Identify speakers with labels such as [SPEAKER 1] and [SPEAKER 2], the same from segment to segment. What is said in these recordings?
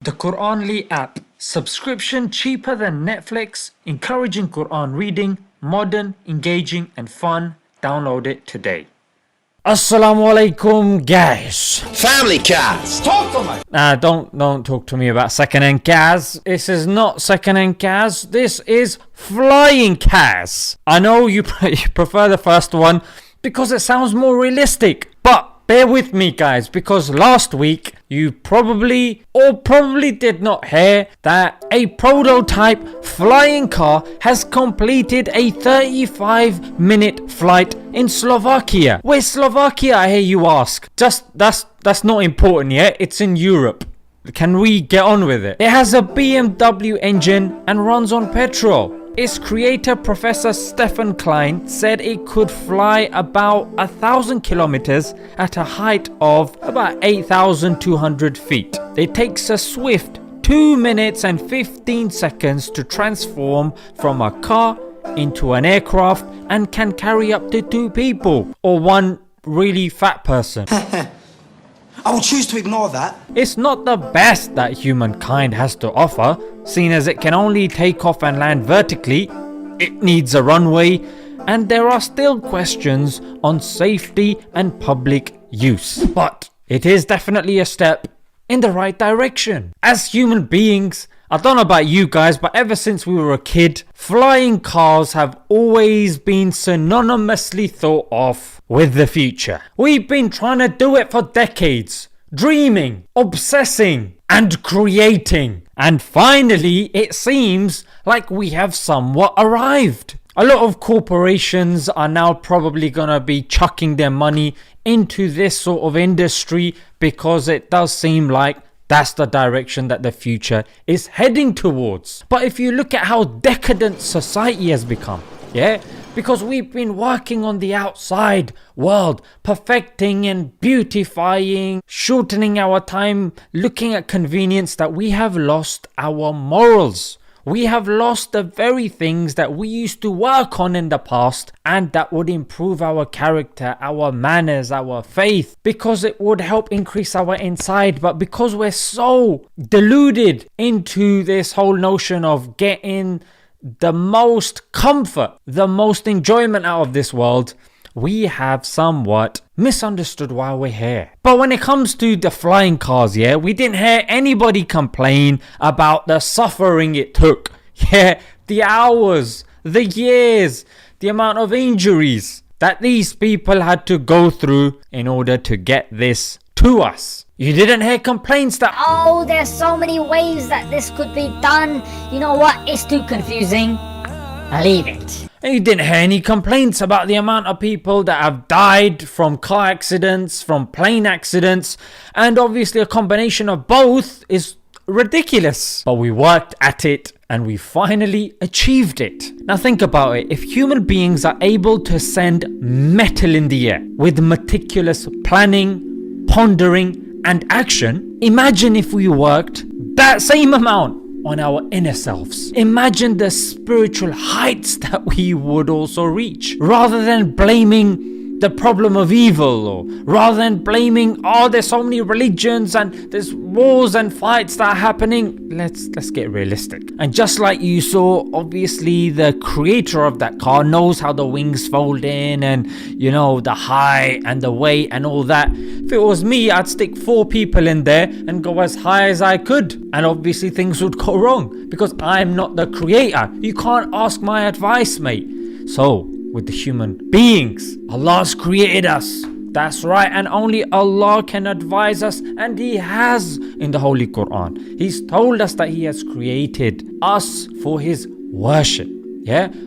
[SPEAKER 1] The Quranly app. Subscription cheaper than Netflix, encouraging Quran reading, modern, engaging and fun. Download it today.
[SPEAKER 2] Assalamu alaikum, guys.
[SPEAKER 3] Family cats. Talk to me.
[SPEAKER 2] Don't talk to me about second-hand cars. This is not second-hand cars. This is flying cars. I know you prefer the first one because it sounds more realistic, but bear with me, guys, because last week you probably did not hear that a prototype flying car has completed a 35-minute flight in Slovakia. Where's Slovakia, I hear you ask? That's not important yet. It's in Europe. Can we get on with it? It has a BMW engine and runs on petrol. Its creator, Professor Stefan Klein, said it could fly about 1,000 kilometers at a height of about 8,200 feet. It takes a swift 2 minutes and 15 seconds to transform from a car into an aircraft and can carry up to 2 people or one really fat person.
[SPEAKER 3] I will choose to ignore that.
[SPEAKER 2] It's not the best that humankind has to offer, seeing as it can only take off and land vertically. It needs a runway, and there are still questions on safety and public use. But it is definitely a step in the right direction. As human beings, I don't know about you guys, but ever since we were a kid, flying cars have always been synonymously thought of with the future. We've been trying to do it for decades, dreaming, obsessing, and creating. And finally, it seems like we have somewhat arrived. A lot of corporations are now probably gonna be chucking their money into this sort of industry because it does seem like that's the direction that the future is heading towards. But if you look at how decadent society has become, because we've been working on the outside world, perfecting and beautifying, shortening our time, looking at convenience, that we have lost our morals. We have lost the very things that we used to work on in the past and that would improve our character, our manners, our faith, because it would help increase our inside. But because we're so deluded into this whole notion of getting the most comfort, the most enjoyment out of this world, we have somewhat misunderstood why we're here. But when it comes to the flying cars, we didn't hear anybody complain about the suffering it took. The hours, the years, the amount of injuries that these people had to go through in order to get this to us. You didn't hear complaints that,
[SPEAKER 4] oh, there's so many ways that this could be done. You know what? It's too confusing. Leave it.
[SPEAKER 2] And you didn't hear any complaints about the amount of people that have died from car accidents, from plane accidents, and obviously a combination of both is ridiculous. But we worked at it and we finally achieved it. Now think about it. If human beings are able to send metal in the air with meticulous planning, pondering, and action, imagine if we worked that same amount on our inner selves. Imagine the spiritual heights that we would also reach. Rather than blaming the problem of evil, or rather than blaming, there's so many religions and there's wars and fights that are happening, let's get realistic. And just like you saw, obviously the creator of that car knows how the wings fold in and the height and the weight and all that. If it was me, I'd stick 4 people in there and go as high as I could, and obviously things would go wrong because I'm not the creator. You can't ask my advice, mate. So with the human beings, Allah's created us. That's right, and only Allah can advise us, and He has in the Holy Quran. He's told us that He has created us for His worship.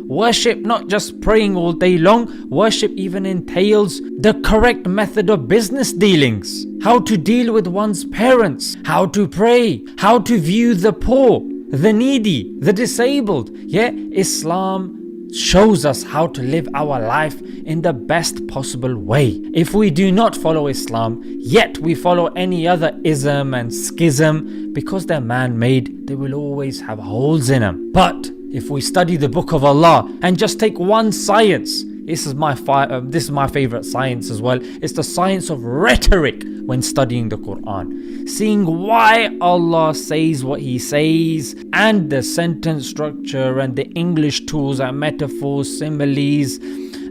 [SPEAKER 2] Worship, not just praying all day long. Worship even entails the correct method of business dealings. How to deal with one's parents, how to pray, how to view the poor, the needy, the disabled. Islam shows us how to live our life in the best possible way. If we do not follow Islam, yet we follow any other ism and schism, because they're man-made, they will always have holes in them. But if we study the book of Allah and just take one science, This is my favorite science as well. It's the science of rhetoric when studying the Quran. Seeing why Allah says what He says, and the sentence structure and the English tools and metaphors, similes,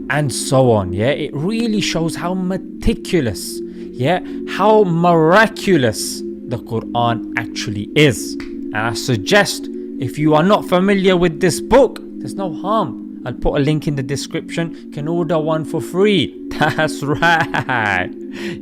[SPEAKER 2] and so on. Yeah, it really shows how meticulous, how miraculous the Quran actually is. And I suggest, if you are not familiar with this book, there's no harm. I'll put a link in the description. You can order one for free. That's right.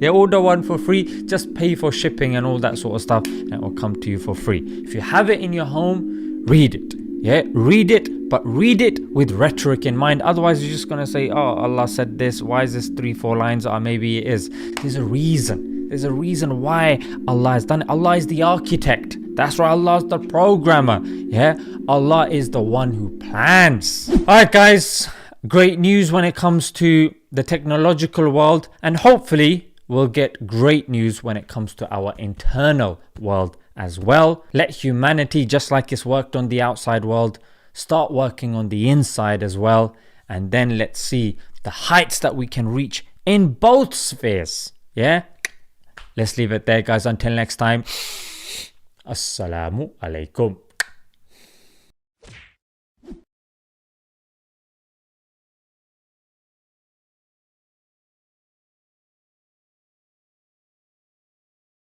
[SPEAKER 2] Yeah, order one for free. Just pay for shipping and all that sort of stuff, and it will come to you for free. If you have it in your home, read it. Yeah, read it, but read it with rhetoric in mind. Otherwise, you're just going to say, oh, Allah said this. Why is this 3-4 lines? Or maybe it is. There's a reason. There's a reason why Allah has done it. Allah is the architect. That's right, Allah is the programmer. Yeah, Allah is the one who plans. Alright guys, great news when it comes to the technological world, and hopefully we'll get great news when it comes to our internal world as well. Let humanity, just like it's worked on the outside world, start working on the inside as well, and then let's see the heights that we can reach in both spheres. Yeah, let's leave it there guys. Until next time, Assalamu alaikum.